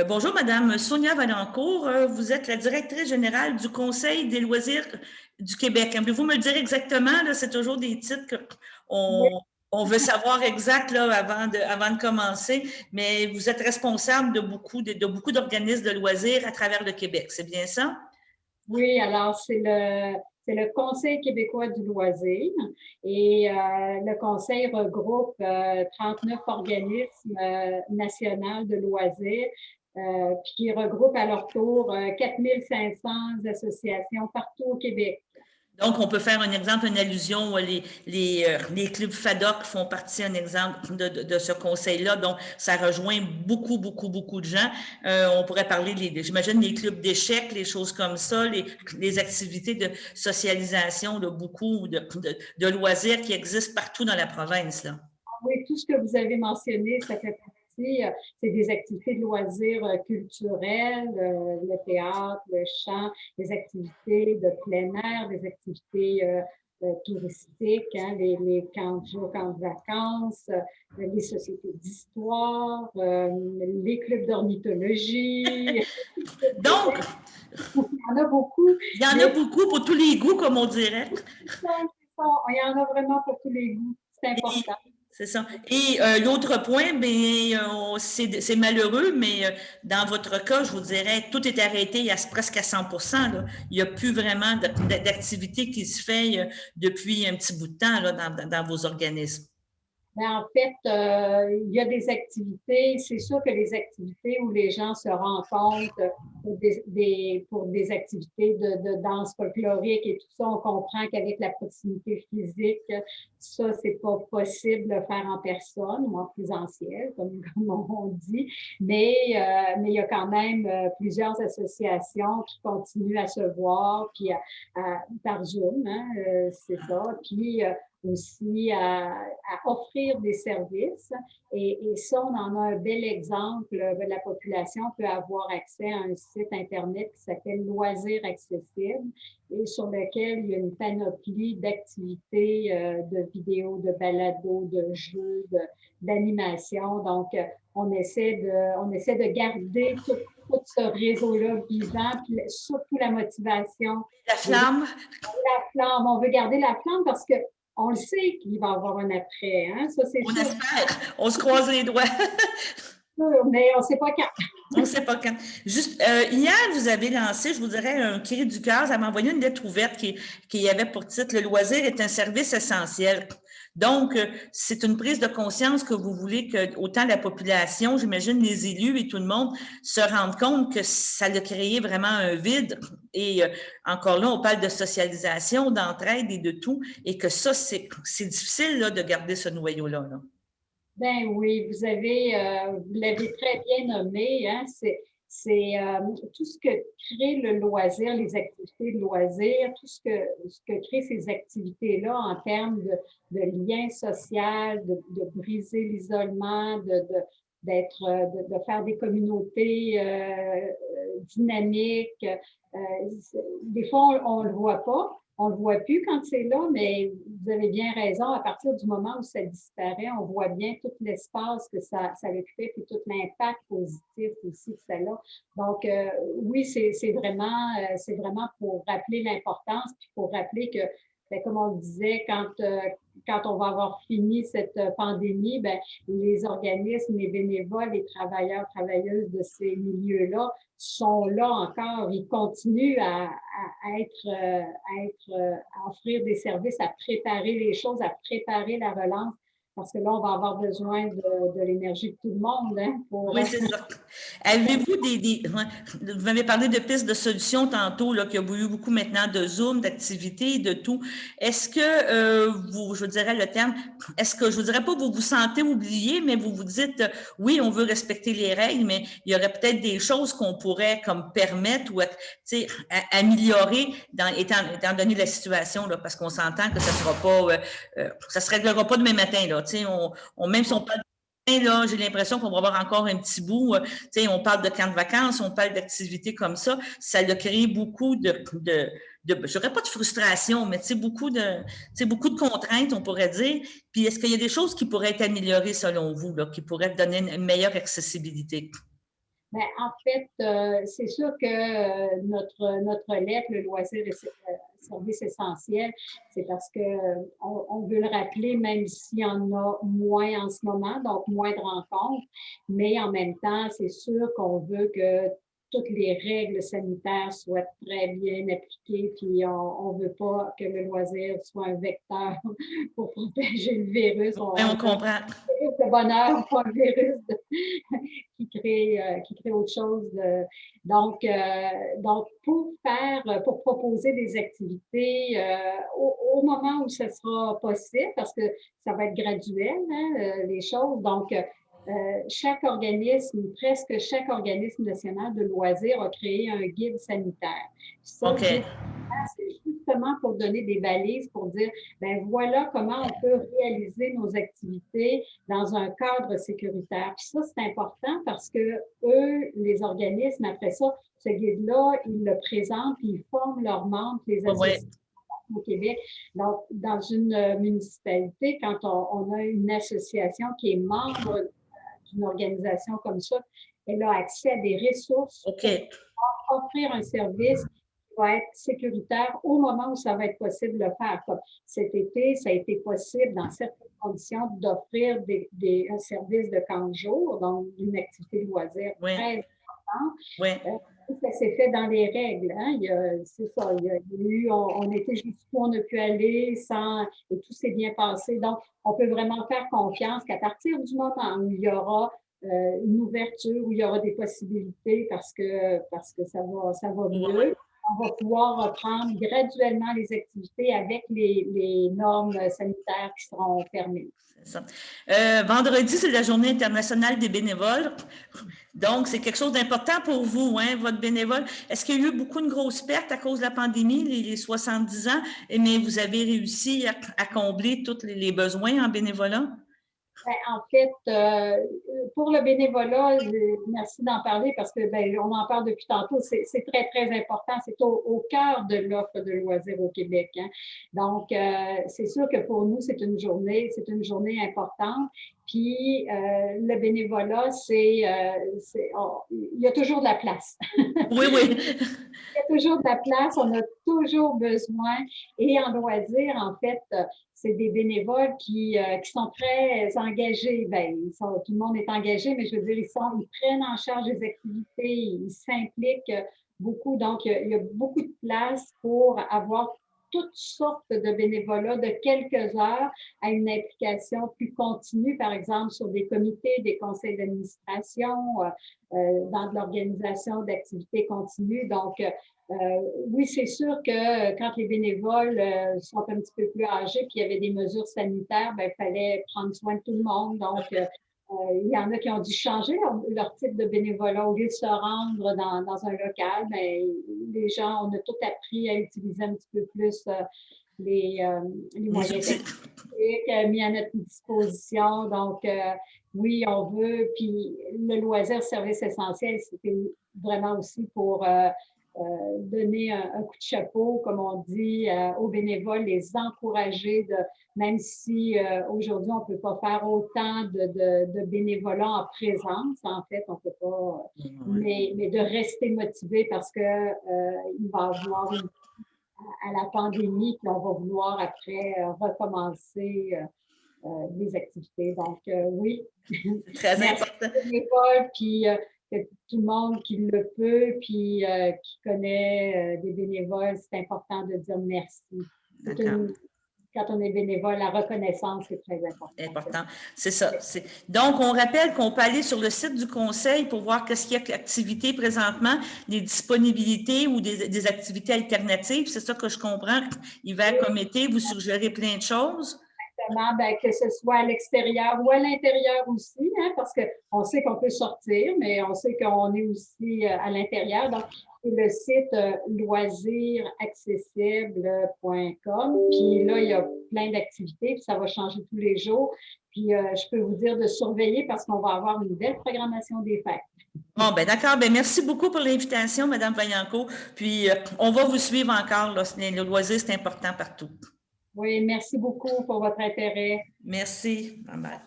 Bonjour, Madame Sonia Valencourt. Vous êtes la directrice générale du Conseil des loisirs du Québec. Pouvez-vous me le dire exactement? Là, c'est toujours des titres Oui, qu'on veut savoir exact là, avant de commencer, mais vous êtes responsable de beaucoup d'organismes de loisirs à travers le Québec. C'est bien ça? oui, alors c'est le Conseil québécois du loisir et le Conseil regroupe 39 organismes nationaux de loisirs puis qui regroupe à leur tour 4500 associations partout au Québec. Donc, on peut faire un exemple, une allusion, les clubs FADOC font partie, un exemple de ce conseil-là. Donc, ça rejoint beaucoup, beaucoup, beaucoup de gens. On pourrait parler, j'imagine, des clubs d'échecs, les choses comme ça, les activités de socialisation, beaucoup de loisirs qui existent partout dans la province, là. Oui, tout ce que vous avez mentionné, ça fait partie, c'est des activités de loisirs culturels, le théâtre, le chant, des activités de plein air, des activités touristiques, hein, les camps de jour, camps de vacances, les sociétés d'histoire, les clubs d'ornithologie. Donc, Il y en a beaucoup, il y en a mais beaucoup pour tous les goûts, comme on dirait. il y en a vraiment pour tous les goûts. C'est Et important. c'est ça. Et l'autre point, c'est malheureux, mais dans votre cas, je vous dirais, tout est arrêté presque à 100%. Là. Il n'y a plus vraiment d'activité qui se fait depuis un petit bout de temps là, dans vos organismes. Mais en fait, il y a des activités, c'est sûr que les activités où les gens se rencontrent pour des activités de danse folklorique et tout ça, on comprend qu'avec la proximité physique, ça, c'est pas possible de faire en personne ou en présentiel, comme on dit. Mais il y a quand même plusieurs associations qui continuent à se voir, puis par Zoom, hein, c'est ça. Puis aussi à offrir des services. Et ça, on en a un bel exemple. La population peut avoir accès à un site Internet qui s'appelle Loisirs accessibles et sur lequel il y a une panoplie d'activités, de vidéos, de balados, de jeux, d'animation. Donc, on essaie de garder tout ce réseau-là vivant, puis surtout la motivation. La Les gens, flamme, la flamme, on veut garder la flamme parce que on le sait qu'il va y avoir un après, hein? Ça, c'est on sûr, espère, on se croise les doigts. mais on ne sait pas quand. On ne sait pas quand. Juste, hier, vous avez lancé, je vous dirais, un cri du cœur. Ça m'a envoyé une lettre ouverte qui avait pour titre Le loisir est un service essentiel. Donc, c'est une prise de conscience que vous voulez que autant la population, j'imagine les élus et tout le monde se rendent compte que ça a créé vraiment un vide. Et encore là, on parle de socialisation, d'entraide et de tout, et que ça, c'est difficile là, de garder ce noyau-là. Là. Ben oui, vous l'avez très bien nommé, hein? C'est tout ce que crée le loisir, les activités de loisir, tout ce que crée ces activités-là en termes de lien social, de briser l'isolement, de faire des communautés dynamiques. Des fois, on ne le voit pas. On ne le voit plus quand c'est là, mais vous avez bien raison. À partir du moment où ça disparaît, on voit bien tout l'espace que ça occupait, puis tout l'impact positif aussi que ça a. Donc, oui, c'est vraiment pour rappeler l'importance, puis pour rappeler que, ben, comme on le disait, quand on va avoir fini cette pandémie, ben, les organismes, les bénévoles, les travailleurs, travailleuses de ces milieux-là sont là encore. Ils continuent à offrir des services, à préparer les choses, à préparer la relance. Parce que là, on va avoir besoin de l'énergie de tout le monde, hein, pour. Oui, c'est ça. Avez-vous ouais, vous m'avez parlé de pistes de solutions tantôt, là, qu'il y a eu beaucoup maintenant de Zoom, d'activités, de tout. Est-ce que je dirais le terme, est-ce que je vous dirais pas vous vous sentez oublié, mais vous vous dites, oui, on veut respecter les règles, mais il y aurait peut-être des choses qu'on pourrait comme permettre ou améliorer étant donné la situation, là, parce qu'on s'entend que ça sera pas, ça se réglera pas demain matin, là. Même si on parle là, j'ai l'impression qu'on va avoir encore un petit bout. On parle de camps de vacances, on parle d'activités comme ça. Ça a créé beaucoup je dirais pas de frustration, mais beaucoup de contraintes, on pourrait dire. Puis, est-ce qu'il y a des choses qui pourraient être améliorées selon vous, là, qui pourraient donner une meilleure accessibilité? Ben, en fait, c'est sûr que notre lettre, le loisir et service essentiel, c'est parce que on veut le rappeler, même s'il y en a moins en ce moment, donc moins de rencontres, mais en même temps, c'est sûr qu'on veut que toutes les règles sanitaires soient très bien appliquées, puis on ne veut pas que le loisir soit un vecteur pour protéger le virus. Oui, on comprend. Virus de bonheur, pas un virus qui crée autre chose. Donc, pour proposer des activités au moment où ce sera possible, parce que ça va être graduel, hein, les choses. Donc, chaque organisme, presque chaque organisme national de loisirs a créé un guide sanitaire. Ça, OK. le guide sanitaire, c'est justement pour donner des balises, pour dire, ben voilà comment on peut réaliser nos activités dans un cadre sécuritaire. Puis ça, c'est important parce que eux, les organismes, après ça, ce guide-là, ils le présentent, puis ils forment leurs membres, les associations au Québec. Donc, dans une municipalité, quand on a une association qui est membre d'une organisation comme ça, elle a accès à des ressources pour offrir un service qui va être sécuritaire au moment où ça va être possible de le faire. Comme cet été, ça a été possible dans certaines conditions d'offrir un service de camp de jour, donc une activité de loisir très importante. Oui. Ça s'est fait dans les règles. Hein? C'est ça. Il y a eu, on était jusqu'où on a pu aller et tout s'est bien passé. Donc, on peut vraiment faire confiance qu'à partir du moment où il y aura une ouverture, où il y aura des possibilités parce que ça va mieux, on va pouvoir reprendre graduellement les activités avec les normes sanitaires qui seront permises. Vendredi, c'est la Journée internationale des bénévoles. Donc, c'est quelque chose d'important pour vous, hein, votre bénévole. Est-ce qu'il y a eu beaucoup de grosses pertes à cause de la pandémie, les 70 ans, mais vous avez réussi à combler tous les besoins en bénévolat? Ben, en fait, pour le bénévolat, merci d'en parler parce que on en parle depuis tantôt. C'est très, très important. C'est au cœur de l'offre de loisirs au Québec. Hein. Donc, c'est sûr que pour nous, c'est une journée importante. Puis, le bénévolat, il y a toujours de la place. Oui, oui. Il y a toujours de la place, on a toujours besoin. Et en loisirs, en fait, c'est des bénévoles qui sont très engagés. Tout le monde est engagé, mais je veux dire, ils prennent en charge les activités, ils s'impliquent beaucoup. Donc, il y a beaucoup de place pour avoir toutes sortes de bénévolat de quelques heures à une implication plus continue, par exemple, sur des comités, des conseils d'administration, dans de l'organisation d'activités continues. Donc, oui, c'est sûr que quand les bénévoles sont un petit peu plus âgés, puis il y avait des mesures sanitaires, il fallait prendre soin de tout le monde. Donc, il y en a qui ont dû changer leur type de bénévolat. Au lieu de se rendre dans un local, les gens, on a tout appris à utiliser un petit peu plus les moyens techniques mis à notre disposition. Donc, oui, on veut. Puis le loisir service essentiel, c'était vraiment aussi pour donner un coup de chapeau, comme on dit, aux bénévoles, les encourager, même si aujourd'hui, on ne peut pas faire autant de bénévolat en présence, en fait, on ne peut pas, mais de rester motivé parce que il va y avoir à la pandémie, puis on va vouloir après recommencer des activités. Donc, oui. Très merci important. aux bénévoles, puis tout le monde qui le peut, puis qui connaît des bénévoles, c'est important de dire merci. Quand on est bénévole, la reconnaissance est très importante. C'est ça. Donc, on rappelle qu'on peut aller sur le site du Conseil pour voir qu'est-ce qu'il y a d'activités présentement, des disponibilités ou des activités alternatives. C'est ça que je comprends. Hiver comme été, vous suggérez plein de choses. Exactement, que ce soit à l'extérieur ou à l'intérieur aussi, hein, parce qu'on sait qu'on peut sortir, mais on sait qu'on est aussi à l'intérieur. Donc, c'est le site loisiraccessible.com. Puis là, il y a plein d'activités, puis ça va changer tous les jours. Puis je peux vous dire de surveiller parce qu'on va avoir une belle programmation des fêtes. Bon, d'accord. Merci beaucoup pour l'invitation, Mme Vaillancourt. Puis, on va vous suivre encore. Là. Le loisir, c'est important partout. Oui, merci beaucoup pour votre intérêt. Merci. Bye bye.